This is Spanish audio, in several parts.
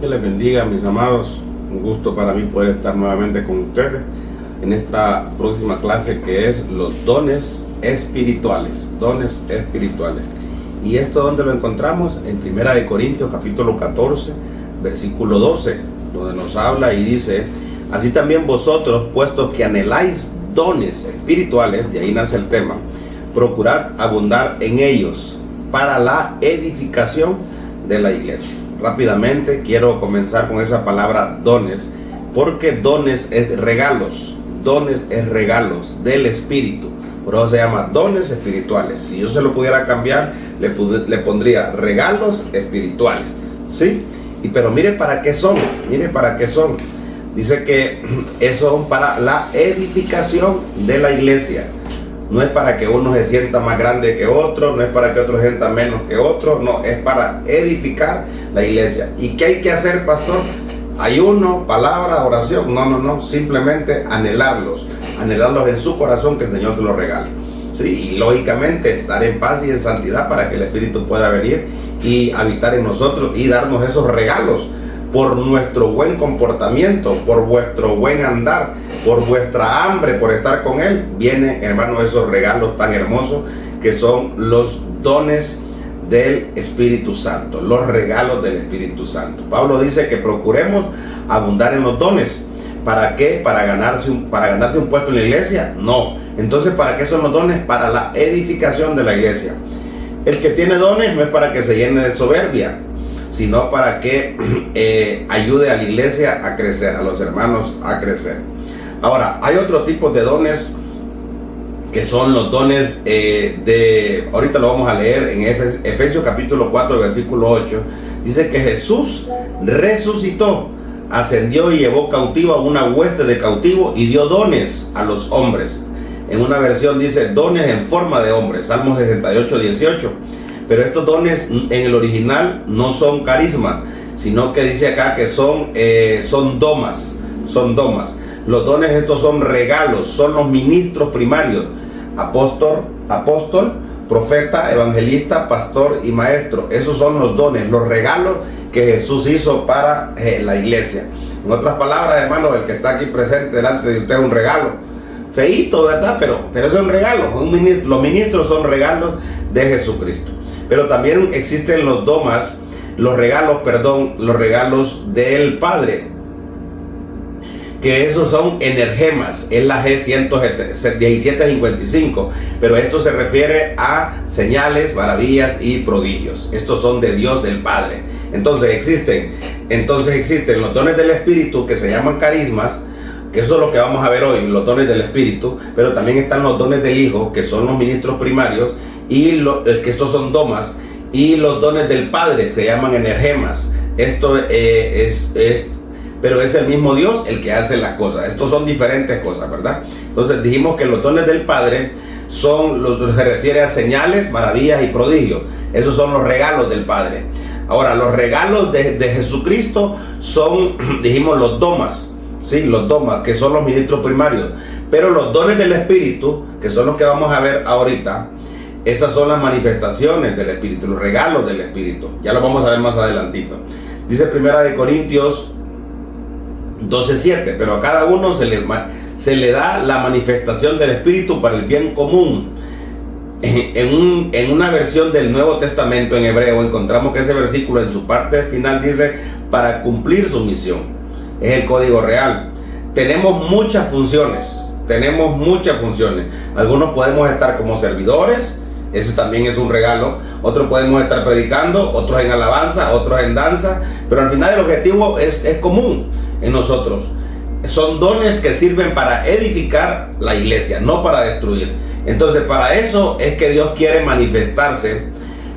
Que les bendiga, mis amados. Un gusto para mí poder estar nuevamente con ustedes en esta próxima clase, que es los dones espirituales. Dones espirituales. Y esto, ¿dónde lo encontramos? En 1 Corintios capítulo 14, versículo 12, donde nos habla y dice: así también vosotros, puestos que anheláis dones espirituales, de ahí nace el tema, procurad abundar en ellos para la edificación de la iglesia. Rápidamente quiero comenzar con esa palabra dones, porque dones es regalos del Espíritu. Por eso se llama dones espirituales. Si yo se lo pudiera cambiar, le pondría regalos espirituales, ¿sí? Pero mire para qué son, Dice que son para la edificación de la iglesia. No es para que uno se sienta más grande que otro, no es para que otro sienta menos que otro, no, es para edificar la iglesia. ¿Y qué hay que hacer, pastor? Ayuno, palabra, oración. No, simplemente anhelarlos en su corazón, que el Señor se los regale, ¿sí? Y lógicamente estar en paz y en santidad para que el Espíritu pueda venir y habitar en nosotros y darnos esos regalos por nuestro buen comportamiento, por vuestro buen andar, por vuestra hambre, por estar con Él. Vienen, hermanos, esos regalos tan hermosos que son los dones del Espíritu Santo, los regalos del Espíritu Santo. Pablo dice que procuremos abundar en los dones. ¿Para qué? ¿Para ganarte un puesto en la iglesia? No. Entonces, ¿para qué son los dones? Para la edificación de la iglesia. El que tiene dones no es para que se llene de soberbia, sino para que ayude a la iglesia a crecer, a los hermanos a crecer. Ahora, hay otro tipo de dones, que son los dones ahorita lo vamos a leer en Efesios capítulo 4, versículo 8. Dice que Jesús resucitó, ascendió y llevó cautivo a una hueste de cautivos y dio dones a los hombres. En una versión dice dones en forma de hombres, Salmos 68, 18. Pero estos dones en el original no son carismas, sino que dice acá que son domas. Los dones estos son regalos, son los ministros primarios: apóstol, profeta, evangelista, pastor y maestro. Esos son los dones, los regalos que Jesús hizo para la iglesia. En otras palabras, hermano, el que está aquí presente delante de usted es un regalo. Feíto, ¿verdad? Pero es un regalo. Los ministros son regalos de Jesucristo. Pero también existen los regalos del Padre, que esos son energemas, es la G1755, pero esto se refiere a señales, maravillas y prodigios. Estos son de Dios el Padre. Entonces existen los dones del Espíritu, que se llaman carismas, que eso es lo que vamos a ver hoy, los dones del Espíritu. Pero también están los dones del Hijo, que son los ministros primarios, y que estos son domas. Y los dones del Padre se llaman energemas. Pero es el mismo Dios el que hace las cosas. Estos son diferentes cosas, ¿verdad? Entonces dijimos que los dones del Padre se refiere a señales, maravillas y prodigios. Esos son los regalos del Padre. Ahora, los regalos de Jesucristo son, dijimos, los domas, ¿sí? Los domas, que son los ministros primarios. Pero los dones del Espíritu, que son los que vamos a ver ahorita, esas son las manifestaciones del Espíritu, los regalos del Espíritu. Ya lo vamos a ver más adelantito. Dice 1 Corintios 12:7, pero a cada uno se le da la manifestación del Espíritu para el bien común. En una versión del Nuevo Testamento en hebreo encontramos que ese versículo en su parte final dice: para cumplir su misión. Es el código real. Tenemos muchas funciones. Algunos podemos estar como servidores, ese también es un regalo. Otros podemos estar predicando, otros en alabanza, otros en danza, pero al final el objetivo es común en nosotros. Son dones que sirven para edificar la iglesia, no para destruir. Entonces, para eso es que Dios quiere manifestarse.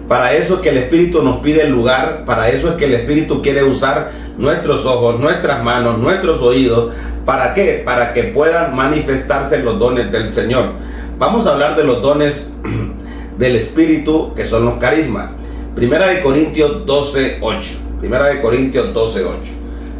Para eso es que el Espíritu nos pide el lugar. Para eso es que el Espíritu quiere usar nuestros ojos, nuestras manos, nuestros oídos. ¿Para qué? Para que puedan manifestarse los dones del Señor. Vamos a hablar de los dones del Espíritu, que son los carismas. 1 Corintios 12:8.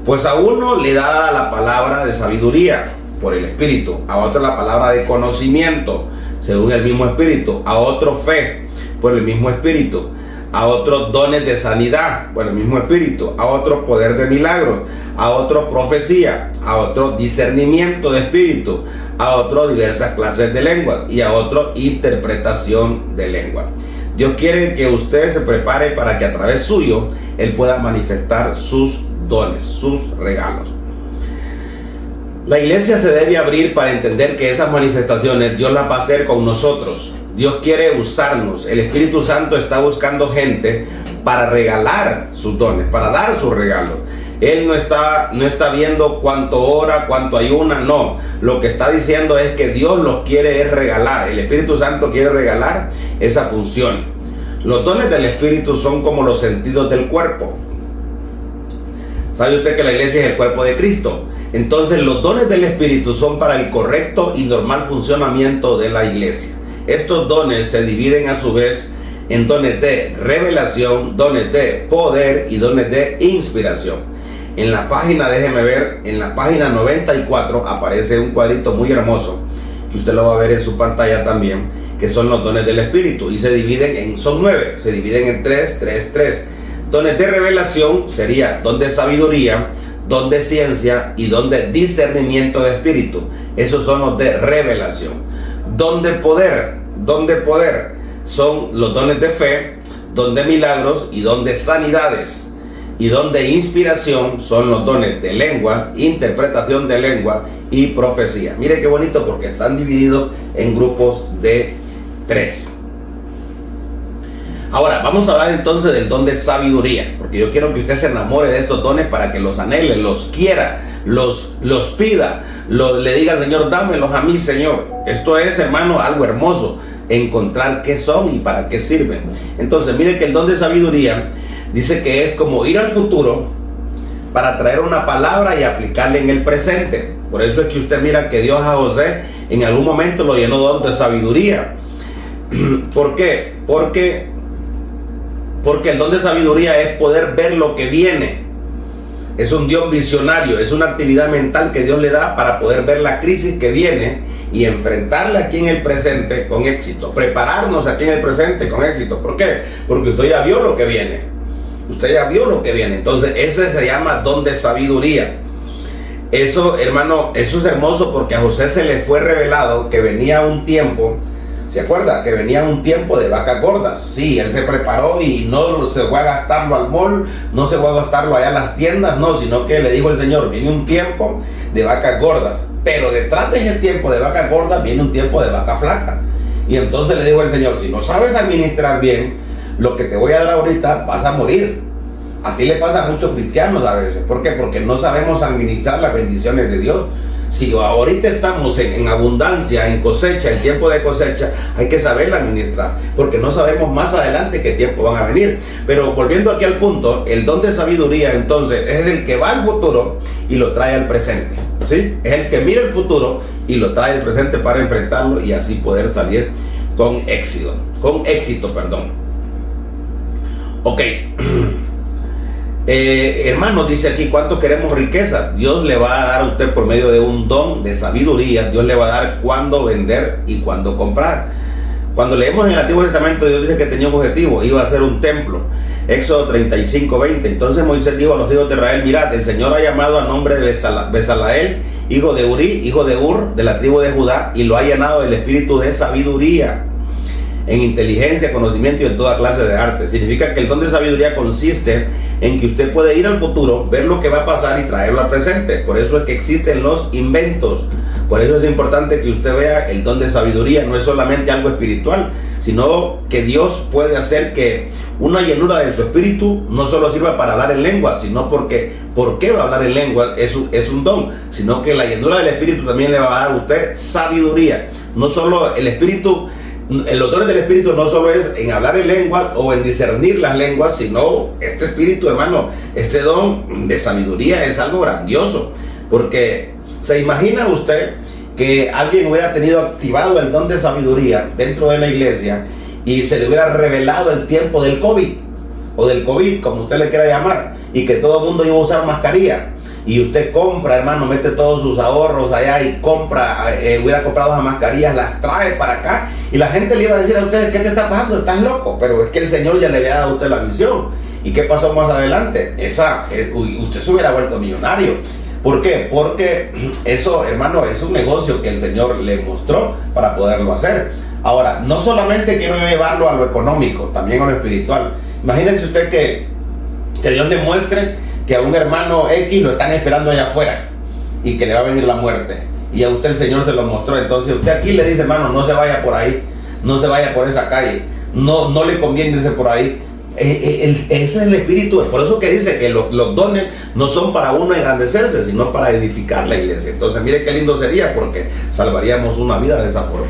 Pues a uno le da la palabra de sabiduría por el Espíritu, a otro la palabra de conocimiento según el mismo Espíritu, a otro fe por el mismo Espíritu, a otros dones de sanidad, bueno, el mismo espíritu, a otro poder de milagros, a otro profecía, a otro discernimiento de espíritu, a otro diversas clases de lenguas y a otro interpretación de lengua. Dios quiere que usted se prepare para que a través suyo Él pueda manifestar sus dones, sus regalos. La iglesia se debe abrir para entender que esas manifestaciones Dios las va a hacer con nosotros. Dios quiere usarnos. El Espíritu Santo está buscando gente para regalar sus dones, para dar sus regalos. Él no está viendo cuánto ora, cuánto ayuna, no. Lo que está diciendo es que Dios los quiere es regalar. El Espíritu Santo quiere regalar esa función. Los dones del Espíritu son como los sentidos del cuerpo. ¿Sabe usted que la iglesia es el cuerpo de Cristo? Entonces los dones del Espíritu son para el correcto y normal funcionamiento de la iglesia. Estos dones se dividen a su vez en dones de revelación, dones de poder y dones de inspiración. En la página, déjeme ver, en la página 94 aparece un cuadrito muy hermoso, que usted lo va a ver en su pantalla también, que son los dones del Espíritu, y se dividen son 9, se dividen en 3. Dones de revelación sería don de sabiduría, don de ciencia y don de discernimiento de espíritu. Esos son los de revelación. Don de poder son los dones de fe, don de milagros y don de sanidades. Y don de inspiración son los dones de lengua, interpretación de lengua y profecía. Mire qué bonito, porque están divididos en grupos de 3. Ahora, vamos a hablar entonces del don de sabiduría, porque yo quiero que usted se enamore de estos dones para que los anhele, los quiera, los pida, le diga al Señor, dámelos a mí, Señor. Esto es, hermano, algo hermoso, encontrar qué son y para qué sirven. Entonces, mire que el don de sabiduría dice que es como ir al futuro para traer una palabra y aplicarla en el presente. Por eso es que usted mira que Dios a José en algún momento lo llenó de don de sabiduría. ¿Por qué? Porque el don de sabiduría es poder ver lo que viene. Es un Dios visionario, es una actividad mental que Dios le da para poder ver la crisis que viene y enfrentarla aquí en el presente con éxito. Prepararnos aquí en el presente con éxito. ¿Por qué? Porque usted ya vio lo que viene. Usted ya vio lo que viene. Entonces ese se llama don de sabiduría. Eso, hermano, eso es hermoso, porque a José se le fue revelado que venía un tiempo. ¿Se acuerda? Que venía un tiempo de vacas gordas. Sí, él se preparó y no se fue a gastarlo al mall, no se fue a gastarlo allá a las tiendas, no, sino que le dijo el Señor, viene un tiempo de vacas gordas. Pero detrás de ese tiempo de vacas gordas viene un tiempo de vaca flaca. Y entonces le dijo el Señor, si no sabes administrar bien lo que te voy a dar ahorita, vas a morir. Así le pasa a muchos cristianos a veces. ¿Por qué? Porque no sabemos administrar las bendiciones de Dios. Si ahorita estamos en abundancia, en cosecha, en tiempo de cosecha, hay que saberla administrar, porque no sabemos más adelante qué tiempo van a venir. Pero volviendo aquí al punto, el don de sabiduría entonces es el que va al futuro y lo trae al presente, ¿sí? Es el que mira el futuro y lo trae al presente para enfrentarlo y así poder salir con éxito. Ok. Hermanos, dice aquí, ¿cuánto queremos riqueza? Dios le va a dar a usted por medio de un don de sabiduría. Dios le va a dar cuándo vender y cuándo comprar. Cuando leemos en el Antiguo Testamento, Dios dice que tenía un objetivo, iba a ser un templo. Éxodo 35:20. Entonces Moisés dijo a los hijos de Israel, mirad, el Señor ha llamado a nombre de Bezaleel, hijo de Uri, hijo de Ur, de la tribu de Judá, y lo ha llenado del espíritu de sabiduría, en inteligencia, conocimiento y en toda clase de arte. Significa que el don de sabiduría consiste en que usted puede ir al futuro, ver lo que va a pasar y traerlo al presente. Por eso es que existen los inventos. Por eso es importante que usted vea el don de sabiduría. No es solamente algo espiritual, sino que Dios puede hacer que una llenura de su espíritu no solo sirva para hablar en lengua, sino porque, ¿por qué va a hablar en lengua? Es un don, sino que la llenura del espíritu también le va a dar a usted sabiduría. No solo el espíritu, los dones del espíritu no solo es en hablar en lengua o en discernir las lenguas, sino este espíritu, hermano, este don de sabiduría es algo grandioso. Porque se imagina usted que alguien hubiera tenido activado el don de sabiduría dentro de la iglesia y se le hubiera revelado el tiempo del COVID o del COVID, como usted le quiera llamar, y que todo el mundo iba a usar mascarilla. Y usted compra, hermano, mete todos sus ahorros allá y compra, hubiera comprado esas mascarillas, las trae para acá Y la gente le iba a decir a usted, ¿qué te está pasando? Estás loco. Pero es que el Señor ya le había dado a usted la visión. ¿Y qué pasó más adelante? Usted se hubiera vuelto millonario. ¿Por qué? Porque eso, hermano, es un negocio que el Señor le mostró para poderlo hacer. Ahora, no solamente quiero llevarlo a lo económico, también a lo espiritual. Imagínese usted que Dios le muestre que a un hermano X lo están esperando allá afuera y que le va a venir la muerte. Y a usted el Señor se lo mostró. Entonces usted aquí le dice, hermano, no se vaya por ahí, no se vaya por esa calle, no le conviene irse por ahí. Ese es el espíritu. Por eso que dice que los dones no son para uno engrandecerse, sino para edificar la iglesia. Entonces mire qué lindo sería, porque salvaríamos una vida de esa forma.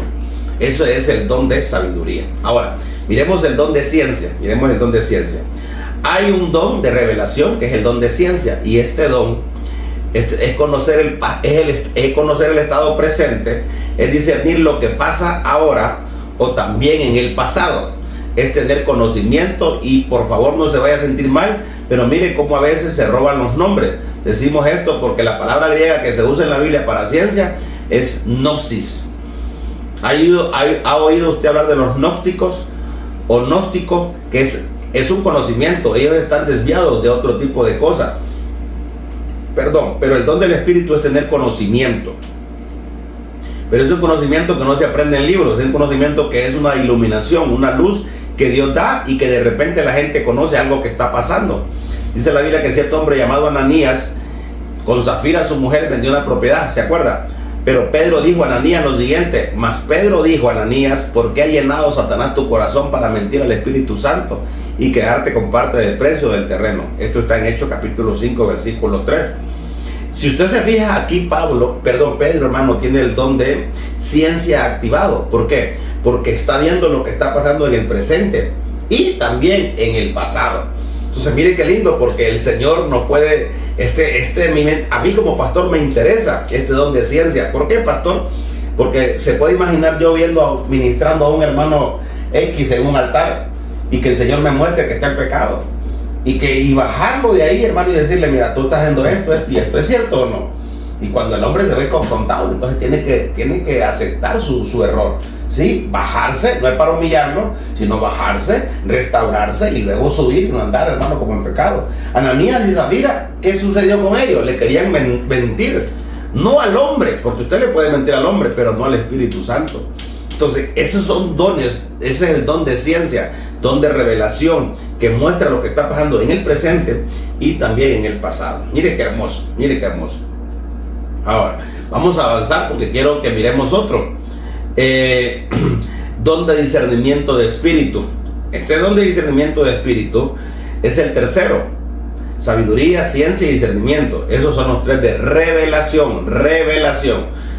Eso es el don de sabiduría. Ahora, miremos el don de ciencia. Miremos el don de ciencia. Hay un don de revelación que es el don de ciencia. Y este don es conocer el estado presente, es discernir lo que pasa ahora o también en el pasado. Es tener conocimiento, y por favor no se vaya a sentir mal, pero mire cómo a veces se roban los nombres. Decimos esto porque la palabra griega que se usa en la Biblia para ciencia es gnosis. ¿Ha oído usted hablar de los gnósticos o gnóstico? Que es un conocimiento. Ellos están desviados de otro tipo de cosas. Perdón, pero el don del Espíritu es tener conocimiento. Pero es un conocimiento que no se aprende en libros, es un conocimiento que es una iluminación, una luz que Dios da y que de repente la gente conoce algo que está pasando. Dice la Biblia que cierto hombre llamado Ananías, con Zafira su mujer, vendió una propiedad, ¿se acuerda? Pero Pedro dijo a Ananías lo siguiente, mas Pedro dijo a Ananías, ¿por qué ha llenado Satanás tu corazón para mentir al Espíritu Santo y quedarte con parte del precio del terreno? Esto está en Hechos capítulo 5, versículo 3. Si usted se fija aquí, Pedro, hermano, tiene el don de ciencia activado. ¿Por qué? Porque está viendo lo que está pasando en el presente y también en el pasado. Entonces, mire qué lindo, porque el Señor no puede, a mí como pastor me interesa este don de ciencia. ¿Por qué, pastor? Porque se puede imaginar yo ministrando a un hermano X en un altar y que el Señor me muestre que está en pecado. Y bajarlo de ahí, hermano, y decirle, mira, tú estás haciendo esto, y esto es cierto o no. Y cuando el hombre se ve confrontado, entonces tiene que aceptar su error. ¿Sí? Bajarse, no es para humillarlo, sino bajarse, restaurarse y luego subir y no andar, hermano, como en pecado. Ananías y Zafira, ¿qué sucedió con ellos? Le querían mentir. No al hombre, porque usted le puede mentir al hombre, pero no al Espíritu Santo. Entonces, esos son dones. Ese es el don de ciencia, don de revelación, que muestra lo que está pasando en el presente y también en el pasado. Mire qué hermoso, mire qué hermoso. Ahora, vamos a avanzar porque quiero que miremos otro. Don de discernimiento de espíritu. Este don de discernimiento de espíritu es el tercero. Sabiduría, ciencia y discernimiento. Esos son los tres de revelación.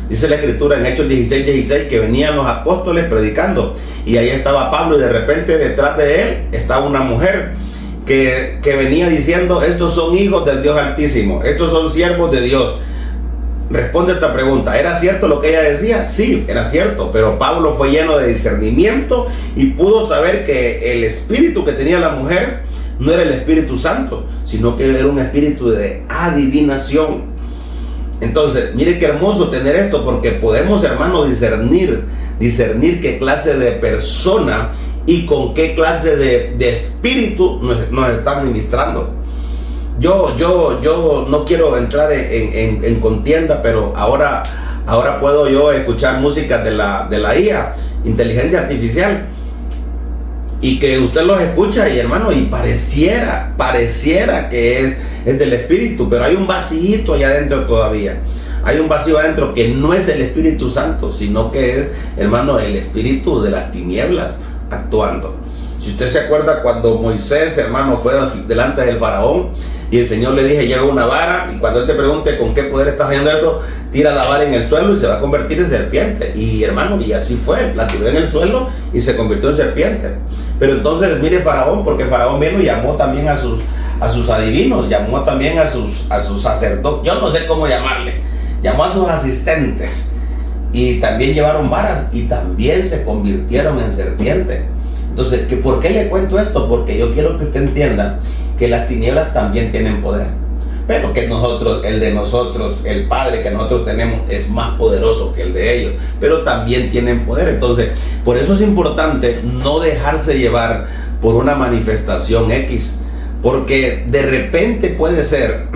Dice la escritura en Hechos 16 que venían los apóstoles predicando y ahí estaba Pablo, y de repente detrás de él estaba una mujer que venía diciendo, estos son hijos del Dios Altísimo, estos son siervos de Dios. Responde esta pregunta, ¿era cierto lo que ella decía? Sí, era cierto, pero Pablo fue lleno de discernimiento y pudo saber que el espíritu que tenía la mujer no era el Espíritu Santo, sino que era un espíritu de adivinación. Entonces, mire qué hermoso tener esto, porque podemos, hermano, discernir qué clase de persona y con qué clase de espíritu nos están ministrando. Yo no quiero entrar en contienda, pero ahora puedo yo escuchar música de la IA, inteligencia artificial, y que usted los escucha y, hermano, y pareciera que es del Espíritu, pero hay un vacío allá adentro todavía. Hay un vacío adentro que no es el Espíritu Santo, sino que es, hermano, el espíritu de las tinieblas actuando. Si usted se acuerda cuando Moisés, hermano, fue delante del faraón y el Señor le dije, lleva una vara, y cuando él te pregunte con qué poder estás haciendo esto, tira la vara en el suelo y se va a convertir en serpiente. Y, hermano, y así fue, la tiró en el suelo y se convirtió en serpiente. Pero entonces, mire Faraón, porque Faraón vino y llamó también a sus adivinos, llamó también a sus sacerdotes, yo no sé cómo llamarle, llamó a sus asistentes, y también llevaron varas y también se convirtieron en serpiente. Entonces, ¿por qué le cuento esto? Porque yo quiero que usted entienda que las tinieblas también tienen poder. pero que nosotros, el de nosotros, el Padre que nosotros tenemos es más poderoso que el de ellos, pero también tienen poder. Entonces, por eso es importante no dejarse llevar por una manifestación X, porque de repente puede ser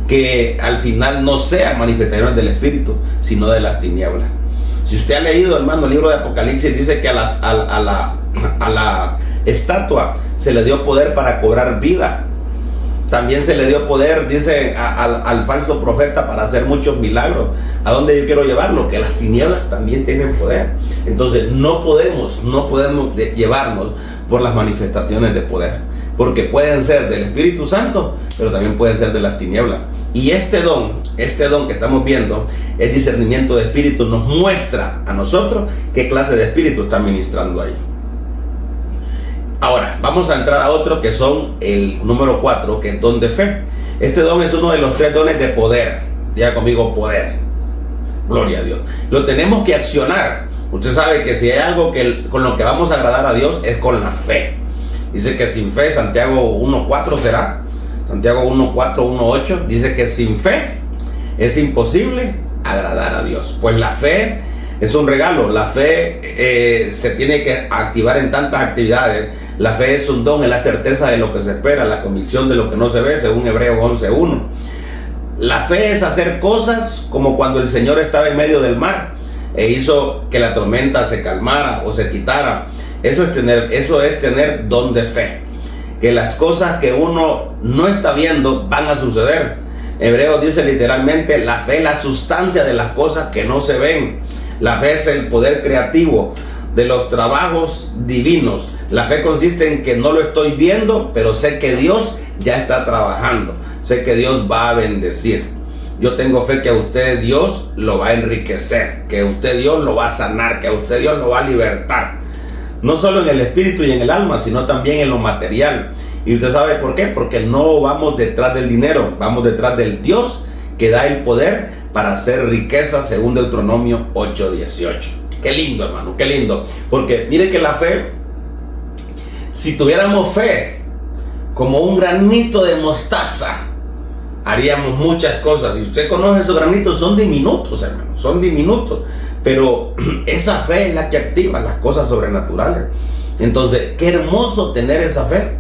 que al final no sean manifestaciones del Espíritu, sino de las tinieblas. Si usted ha leído, hermano, el libro de Apocalipsis, dice que a la estatua se le dio poder para cobrar vida. También se le dio poder, dice, al falso profeta para hacer muchos milagros. ¿A dónde yo quiero llevarlo? Que las tinieblas también tienen poder. Entonces no podemos llevarnos por las manifestaciones de poder, porque pueden ser del Espíritu Santo, pero también pueden ser de las tinieblas. Y este don que estamos viendo, el discernimiento de espíritu, nos muestra a nosotros qué clase de espíritu está ministrando ahí. Ahora, vamos a entrar a otro que son el número 4, que es don de fe. Este don es uno de los 3 dones de poder. Diga conmigo, poder. Gloria a Dios. Lo tenemos que accionar. Usted sabe que si hay algo con lo que vamos a agradar a Dios es con la fe. Dice que sin fe, Santiago 1.4 será. Santiago 1.4, 1.8 dice que sin fe es imposible agradar a Dios. Pues la fe es un regalo. La fe se tiene que activar en tantas actividades. La fe es un don, es la certeza de lo que se espera, la convicción de lo que no se ve, según Hebreos 11.1. La fe es hacer cosas como cuando el Señor estaba en medio del mar e hizo que la tormenta se calmara o se quitara. Eso es tener don de fe. Que las cosas que uno no está viendo van a suceder. Hebreos dice literalmente, la fe es la sustancia de las cosas que no se ven. La fe es el poder creativo de los trabajos divinos. La fe consiste en que no lo estoy viendo, pero sé que Dios ya está trabajando. Sé que Dios va a bendecir. Yo tengo fe que a usted Dios lo va a enriquecer, que a usted Dios lo va a sanar, que a usted Dios lo va a libertar. No solo en el espíritu y en el alma, sino también en lo material. ¿Y usted sabe por qué? Porque no vamos detrás del dinero, vamos detrás del Dios que da el poder para hacer riqueza, según Deuteronomio 8:18. Qué lindo, hermano, qué lindo. Porque mire que la fe, si tuviéramos fe como un granito de mostaza, haríamos muchas cosas. Si usted conoce esos granitos, son diminutos, hermano, son diminutos. Pero esa fe es la que activa las cosas sobrenaturales. Entonces, qué hermoso tener esa fe.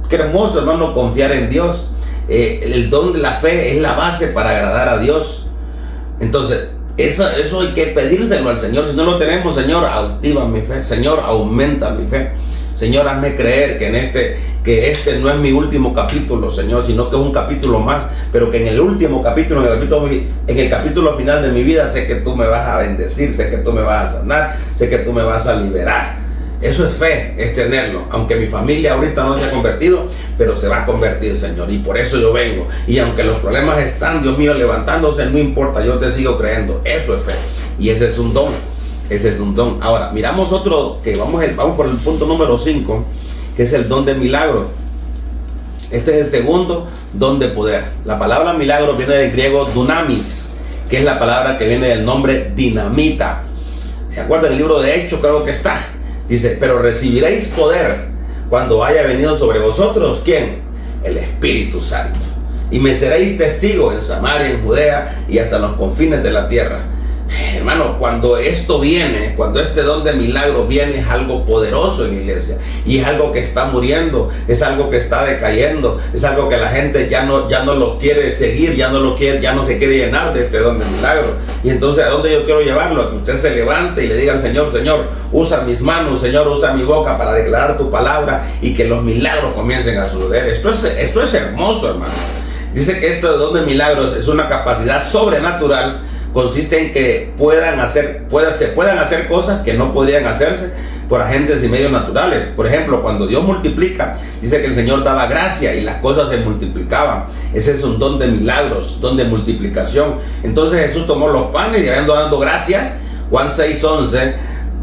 Qué hermoso, hermano, confiar en Dios. El don de la fe es la base para agradar a Dios. Entonces, eso hay que pedírselo al Señor. Si no lo tenemos, Señor, activa mi fe. Señor, aumenta mi fe. Señor, hazme creer que este no es mi último capítulo, Señor, sino que es un capítulo más, pero que en el último capítulo, en el capítulo final de mi vida, sé que tú me vas a bendecir, sé que tú me vas a sanar, sé que tú me vas a liberar. Eso es fe, es tenerlo. Aunque mi familia ahorita no se ha convertido, pero se va a convertir, Señor, y por eso yo vengo. Y aunque los problemas están, Dios mío, levantándose, no importa, yo te sigo creyendo. Eso es fe, y ese es un don. Ese es un don. Ahora, miramos otro, que vamos por el punto número 5, que es el don de milagro. Este es el segundo don de poder. La palabra milagro viene del griego dunamis, que es la palabra que viene del nombre dinamita. ¿Se acuerdan? El libro de Hechos creo que está. Dice, pero recibiréis poder cuando haya venido sobre vosotros, ¿quién? El Espíritu Santo. Y me seréis testigos en Samaria, en Judea y hasta los confines de la tierra. Hermano, cuando esto viene, cuando este don de milagro viene, es algo poderoso en la iglesia, y es algo que está muriendo, es algo que está decayendo, es algo que la gente ya no lo quiere seguir, ya no se quiere llenar de este don de milagro. Y entonces, ¿a dónde yo quiero llevarlo? A que usted se levante y le diga al Señor, Señor, usa mis manos, Señor, usa mi boca para declarar tu palabra, y que los milagros comiencen a suceder. Esto es hermoso, hermano. Dice que esto de don de milagros es una capacidad sobrenatural. Consiste en que se puedan hacer cosas que no podrían hacerse por agentes y medios naturales. Por ejemplo, cuando Dios multiplica, dice que el Señor daba gracia y las cosas se multiplicaban. Ese es un don de milagros, don de multiplicación. Entonces Jesús tomó los panes y habiendo dado gracias, Juan 6:11,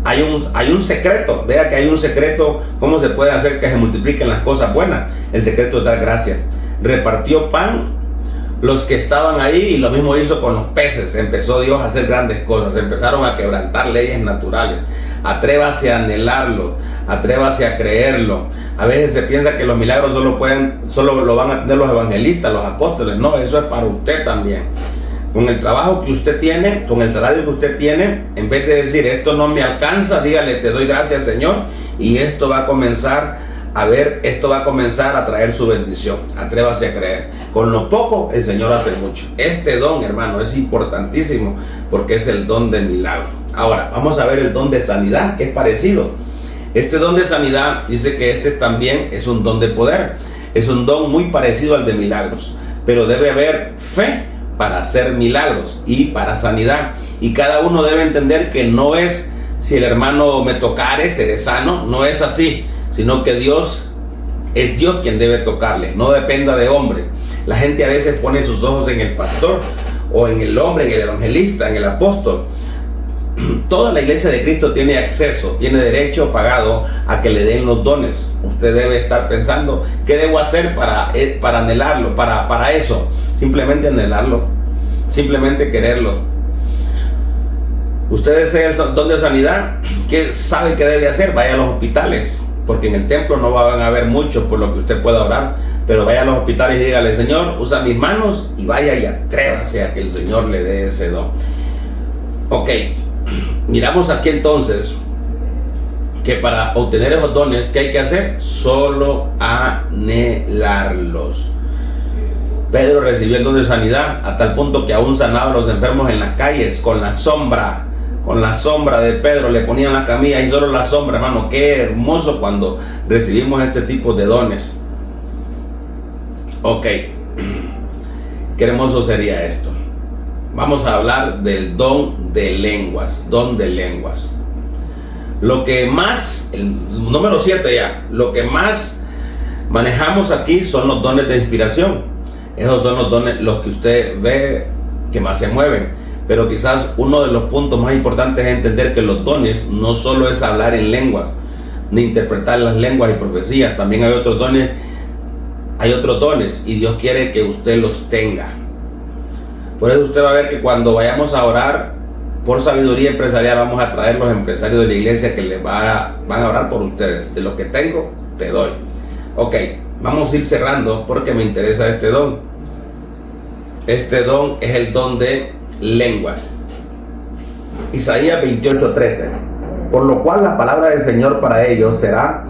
hay un secreto. Vea que hay un secreto. ¿Cómo se puede hacer que se multipliquen las cosas buenas? El secreto es dar gracias. Repartió pan los que estaban ahí, y lo mismo hizo con los peces. Empezó Dios a hacer grandes cosas, empezaron a quebrantar leyes naturales. Atrévase a anhelarlo, atrévase a creerlo. A veces se piensa que los milagros solo lo van a tener los evangelistas, los apóstoles. No, eso es para usted también. Con el trabajo que usted tiene, con el salario que usted tiene, en vez de decir esto no me alcanza, dígale te doy gracias, Señor, y esto va a comenzar esto va a comenzar a traer su bendición. Atrévase a creer. Con lo poco el Señor hace mucho. Este don, hermano, es importantísimo porque es el don de milagro. Ahora vamos a ver el don de sanidad, que es parecido. Este don de sanidad dice que también es un don de poder. Es un don muy parecido al de milagros, pero debe haber fe para hacer milagros y para sanidad. Y cada uno debe entender que no es si el hermano me tocare, seré sano. No es así, sino que Dios es Dios quien debe tocarle, no dependa de hombre. La gente a veces pone sus ojos en el pastor o en el hombre, en el evangelista, en el apóstol. Toda la iglesia de Cristo tiene acceso, tiene derecho pagado a que le den los dones. Usted debe estar pensando, ¿qué debo hacer para anhelarlo, para eso? Simplemente anhelarlo, simplemente quererlo. Usted desea el don de sanidad, ¿qué sabe que debe hacer? Vaya a los hospitales, porque en el templo no van a haber muchos por lo que usted pueda orar, pero vaya a los hospitales y dígale, Señor, usa mis manos, y vaya y atrévase a que el Señor le dé ese don. Ok, miramos aquí entonces que para obtener esos dones, ¿qué hay que hacer? Solo anhelarlos. Pedro recibió el don de sanidad a tal punto que aún sanaba a los enfermos en las calles con la sombra de Pedro. Le ponían la camilla y solo la sombra, hermano. Qué hermoso cuando recibimos este tipo de dones. Ok, qué hermoso sería esto. Vamos a hablar del don de lenguas. Don de lenguas. Lo que más, el número 7 ya, lo que más manejamos aquí son los dones de inspiración. Esos son los dones, los que usted ve que más se mueven. Pero quizás uno de los puntos más importantes es entender que los dones no solo es hablar en lenguas, ni interpretar las lenguas y profecías. También hay otros dones, y Dios quiere que usted los tenga. Por eso usted va a ver que cuando vayamos a orar por sabiduría empresarial, vamos a traer los empresarios de la iglesia que van a orar por ustedes. De lo que tengo, te doy. Ok, vamos a ir cerrando porque me interesa este don. Este don es el don de lenguas. Isaías 28:13. Por lo cual la palabra del Señor para ellos será,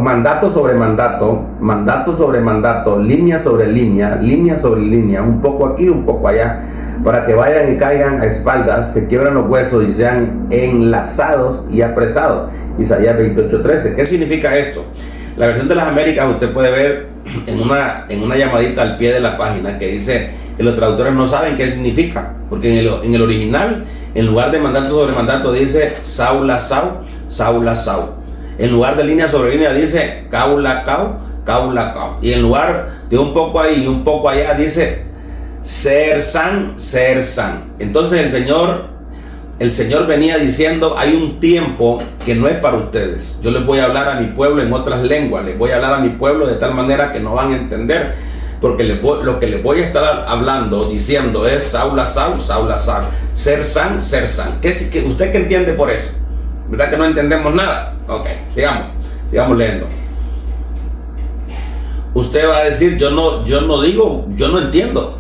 mandato sobre mandato, mandato sobre mandato, línea sobre línea, línea sobre línea, un poco aquí, un poco allá, para que vayan y caigan a espaldas, se quiebran los huesos y sean enlazados y apresados. Isaías 28:13. ¿Qué significa esto? La versión de las Américas usted puede ver en una llamadita al pie de la página que dice que los traductores no saben qué significa, porque en el original, en lugar de mandato sobre mandato, dice Saula Sau, Saula Sau. En lugar de línea sobre línea dice Caula Cau, Caula Cau. Y en lugar de un poco ahí y un poco allá dice Ser San. Entonces el Señor venía diciendo, hay un tiempo que no es para ustedes. Yo les voy a hablar a mi pueblo en otras lenguas. Les voy a hablar a mi pueblo de tal manera que no van a entender. Porque lo que les voy a estar hablando, diciendo es Saula Sau, Saula Sau. Ser San. ¿Usted qué entiende por eso? ¿Verdad que no entendemos nada? Ok, sigamos leyendo. Usted va a decir, yo no entiendo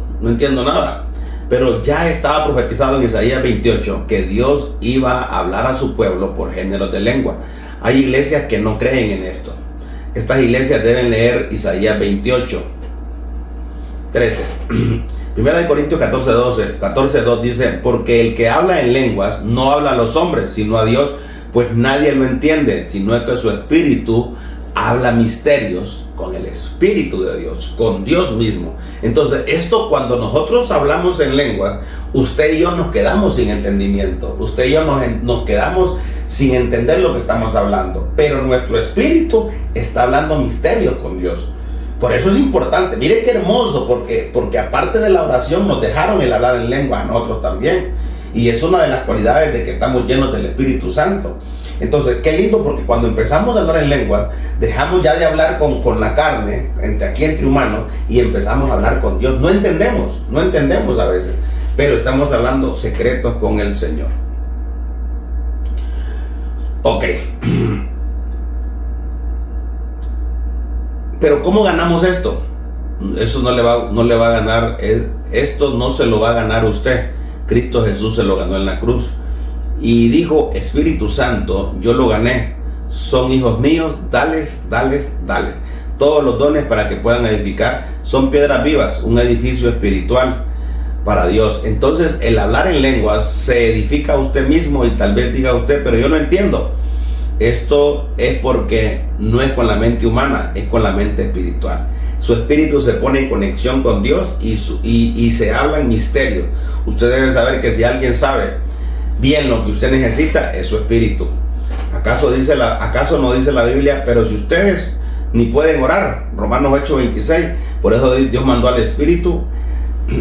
nada. Pero ya estaba profetizado en Isaías 28 que Dios iba a hablar a su pueblo por géneros de lengua. Hay iglesias que no creen en esto. Estas iglesias deben leer Isaías 28:13. Primera de Corintios 14:2 dice, porque el que habla en lenguas no habla a los hombres, sino a Dios, pues nadie lo entiende, sino que su espíritu habla misterios con el Espíritu de Dios, con Dios mismo. Entonces, esto cuando nosotros hablamos en lenguas, usted y yo nos quedamos sin entendimiento. Usted y yo nos quedamos sin entender lo que estamos hablando. Pero nuestro espíritu está hablando misterios con Dios. Por eso es importante. Mire qué hermoso, porque aparte de la oración nos dejaron el hablar en lenguas a nosotros también. Y es una de las cualidades de que estamos llenos del Espíritu Santo. Entonces, qué lindo, porque cuando empezamos a hablar en lengua, dejamos ya de hablar con la carne, aquí entre humanos, y empezamos a hablar con Dios. No entendemos a veces, pero estamos hablando secretos con el Señor. Ok. Pero ¿cómo ganamos esto? Eso no le va a ganar, esto no se lo va a ganar usted. Cristo Jesús se lo ganó en la cruz. Y dijo: Espíritu Santo, yo lo gané. Son hijos míos, dales. Todos los dones para que puedan edificar son piedras vivas, un edificio espiritual para Dios. Entonces, el hablar en lenguas se edifica a usted mismo, y tal vez diga usted: pero yo no entiendo. Esto es porque no es con la mente humana, es con la mente espiritual. Su espíritu se pone en conexión con Dios y se habla en misterio. Usted debe saber que si alguien sabe bien lo que usted necesita, es su espíritu. ¿Acaso no dice la Biblia? Pero si ustedes ni pueden orar, Romanos 8:26, por eso Dios mandó al Espíritu,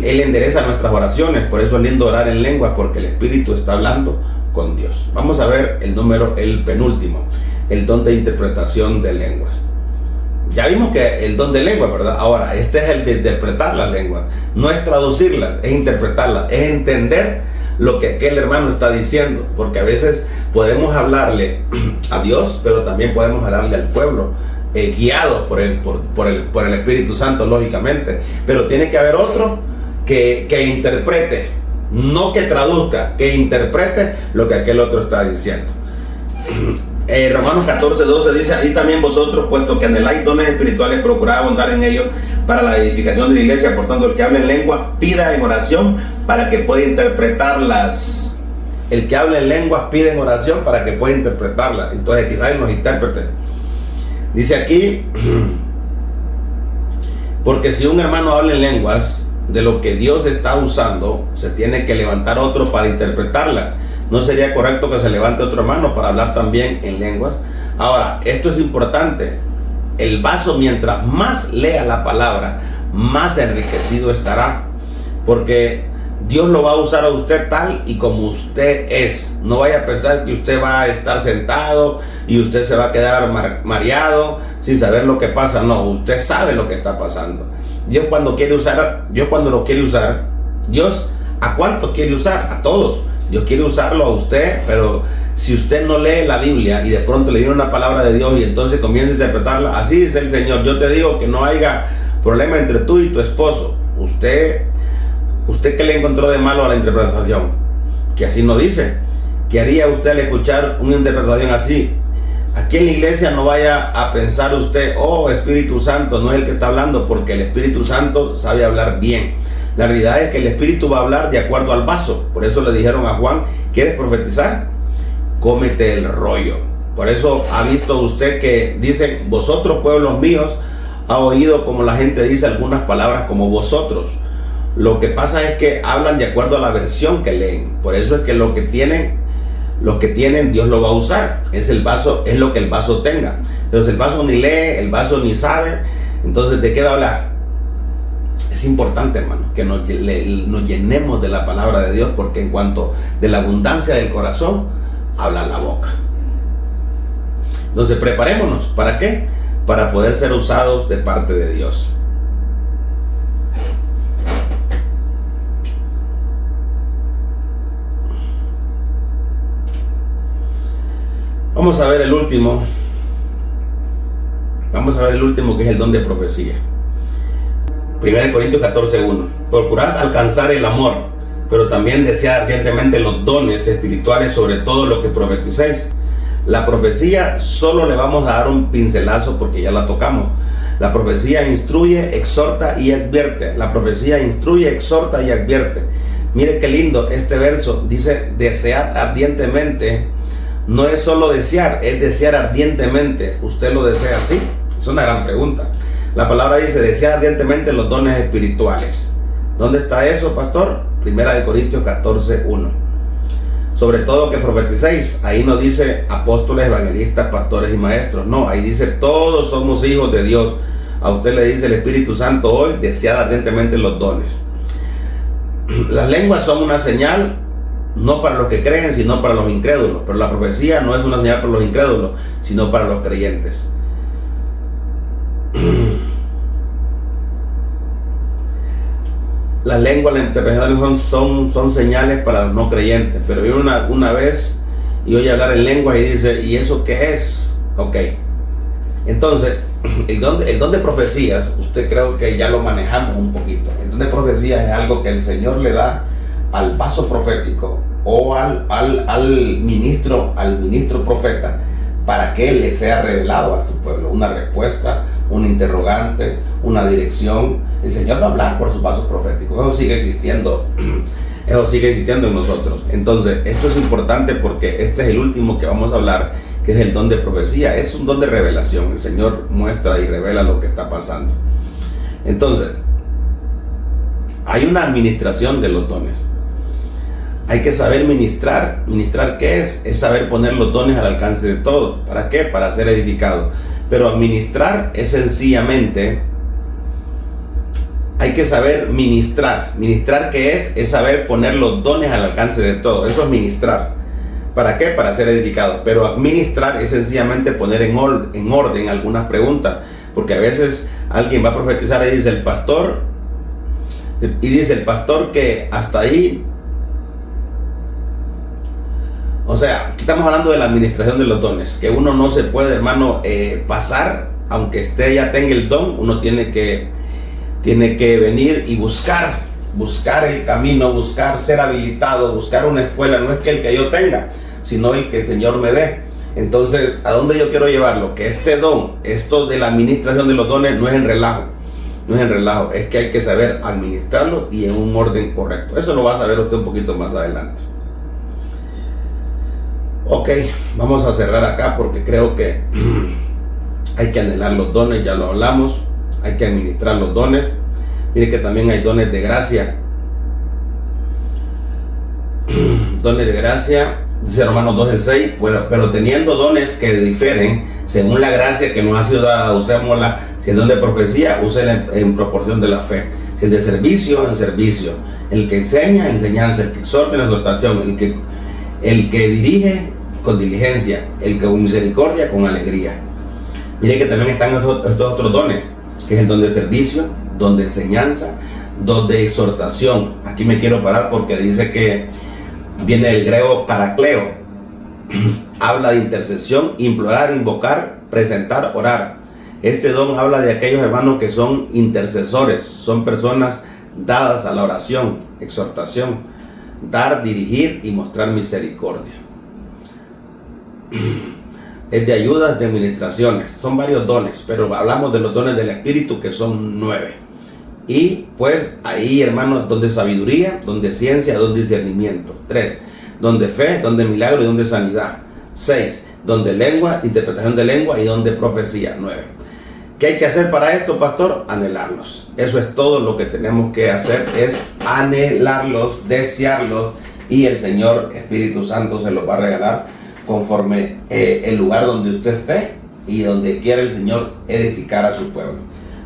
Él endereza nuestras oraciones. Por eso es lindo orar en lenguas, porque el Espíritu está hablando con Dios. Vamos a ver el penúltimo, el don de interpretación de lenguas. Ya vimos que el don de lengua, ¿verdad? Ahora, este es el de interpretar la lengua. No es traducirla, es interpretarla, es entender lo que aquel hermano está diciendo, porque a veces podemos hablarle a Dios, pero también podemos hablarle al pueblo, guiados por el Espíritu Santo, lógicamente. Pero tiene que haber otro que interprete, no que traduzca, que interprete lo que aquel otro está diciendo. Romanos 14:12 dice: ahí también vosotros, puesto que anheláis dones espirituales, procurad abundar en ellos para la edificación de la iglesia. Por tanto, el que hable en lengua, pida en oración para que pueda interpretarlas. El que hable en lenguas pide en oración para que pueda interpretarlas. Entonces, aquí salen los intérpretes. Dice aquí: porque si un hermano habla en lenguas de lo que Dios está usando, se tiene que levantar otro para interpretarlas. ¿No sería correcto que se levante otro hermano para hablar también en lenguas? Ahora, esto es importante. El vaso, mientras más lea la palabra, más enriquecido estará, porque Dios lo va a usar a usted tal y como usted es. No vaya a pensar que usted va a estar sentado y usted se va a quedar mareado sin saber lo que pasa. No, usted sabe lo que está pasando. Dios cuando lo quiere usar, Dios ¿a cuántos quiere usar? A todos. Dios quiere usarlo a usted, pero si usted no lee la Biblia y de pronto le viene una palabra de Dios y entonces comienza a interpretarla, así dice el Señor: yo te digo que no haya problema entre tú y tu esposo. ¿Usted qué le encontró de malo a la interpretación? Que así no dice. ¿Qué haría usted al escuchar una interpretación así? Aquí en la iglesia no vaya a pensar usted: oh, Espíritu Santo no es el que está hablando, porque el Espíritu Santo sabe hablar bien. La realidad es que el Espíritu va a hablar de acuerdo al vaso. Por eso le dijeron a Juan: ¿quieres profetizar? Cómete el rollo. Por eso ha visto usted que dicen: vosotros, pueblos míos. Ha oído como la gente dice algunas palabras como vosotros. Lo que pasa es que hablan de acuerdo a la versión que leen. Por eso es que lo que tienen Dios lo va a usar. Es el vaso, es lo que el vaso tenga. Entonces el vaso ni lee, el vaso ni sabe. Entonces, ¿de qué va a hablar? Es importante, hermano, que nos llenemos de la palabra de Dios, porque en cuanto de la abundancia del corazón, habla la boca. Entonces, preparémonos. ¿Para qué? Para poder ser usados de parte de Dios. Vamos a ver el último. Que es el don de profecía. 1 Corintios 14:1. Procurad alcanzar el amor, pero también desead ardientemente los dones espirituales, sobre todo lo que profeticéis. La profecía solo le vamos a dar un pincelazo porque ya la tocamos. La profecía instruye, exhorta y advierte. La profecía instruye, exhorta y advierte. Mire qué lindo este verso. Dice: desead ardientemente. No es solo desear, es desear ardientemente. ¿Usted lo desea así? Es una gran pregunta. La palabra dice: desear ardientemente los dones espirituales. ¿Dónde está eso, pastor? 1 Corintios 14:1. Sobre todo que profeticéis. Ahí no dice apóstoles, evangelistas, pastores y maestros. No, ahí dice: todos somos hijos de Dios. A usted le dice el Espíritu Santo hoy: desear ardientemente los dones. Las lenguas son una señal no para los que creen, sino para los incrédulos. Pero la profecía no es una señal para los incrédulos, sino para los creyentes. La lengua, la interpretación son señales para los no creyentes. Pero yo una vez y oye hablar en lengua y dice, ¿y eso qué es? Ok. Entonces, el don de profecías, usted creo que ya lo manejamos un poquito. El don de profecías es algo que el Señor le da al vaso profético o al ministro profeta, para que le sea revelado a su pueblo una respuesta, un interrogante, una dirección. El Señor va a hablar por sus vasos proféticos. Eso sigue existiendo. Eso sigue existiendo en nosotros. Entonces, esto es importante porque este es el último que vamos a hablar, que es el don de profecía. Es un don de revelación. El Señor muestra y revela lo que está pasando. Entonces, hay una administración de los dones. Hay que saber ministrar. ¿Ministrar qué es? Es saber poner los dones al alcance de todos. ¿Para qué? Para ser edificado. Pero administrar es sencillamente, hay que saber ministrar. ¿Ministrar qué es? Es saber poner los dones al alcance de todos. Eso es ministrar. ¿Para qué? Para ser edificado. Pero administrar es sencillamente poner en orden algunas preguntas. Porque a veces alguien va a profetizar y dice el pastor que hasta ahí. O sea, aquí estamos hablando de la administración de los dones, que uno no se puede, hermano, pasar, aunque usted ya tenga el don. Uno tiene que venir y buscar el camino, buscar ser habilitado, buscar una escuela. No es que el que yo tenga, sino el que el Señor me dé. Entonces, ¿a dónde yo quiero llevarlo? Que este don, esto de la administración de los dones, no es en relajo. No es en relajo, es que hay que saber administrarlo y en un orden correcto. Eso lo va a saber usted un poquito más adelante. Ok, vamos a cerrar acá porque creo que hay que anhelar los dones, ya lo hablamos. Hay que administrar los dones. Mire que también hay dones de gracia. Dones de gracia, dice Romanos 12:6, pero teniendo dones que difieren según la gracia que nos ha sido dada, usémosla. Si el don de profecía, úsela en proporción de la fe. Si el de servicio, en servicio. El que enseña, enseñanza. El que exhorta, en exhortación. El que dirige, con diligencia. El que con misericordia, con alegría. Mire que también están estos otros dones, que es el don de servicio, don de enseñanza, don de exhortación. Aquí me quiero parar porque dice que viene del griego parakleo. Habla de intercesión, implorar, invocar, presentar, orar. Este don habla de aquellos hermanos que son intercesores, son personas dadas a la oración, exhortación, dar, dirigir y mostrar misericordia. Es de ayudas, de administraciones. Son varios dones, pero hablamos de los dones del Espíritu, que son 9. Y pues ahí, hermanos, don de sabiduría, don de ciencia, don de discernimiento. 3. Don de fe, don de milagro y don de sanidad. 6. Don de lengua, interpretación de lengua y don de profecía. 9. ¿Qué hay que hacer para esto, pastor? Anhelarlos. Eso es todo lo que tenemos que hacer, es anhelarlos, desearlos, y el Señor Espíritu Santo se los va a regalar conforme el lugar donde usted esté y donde quiera el Señor edificar a su pueblo.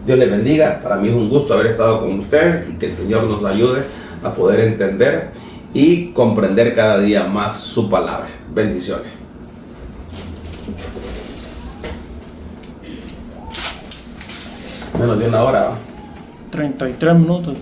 Dios les bendiga. Para mí es un gusto haber estado con ustedes y que el Señor nos ayude a poder entender y comprender cada día más su palabra. Bendiciones. Menos de una hora, ¿va? 33 minutos.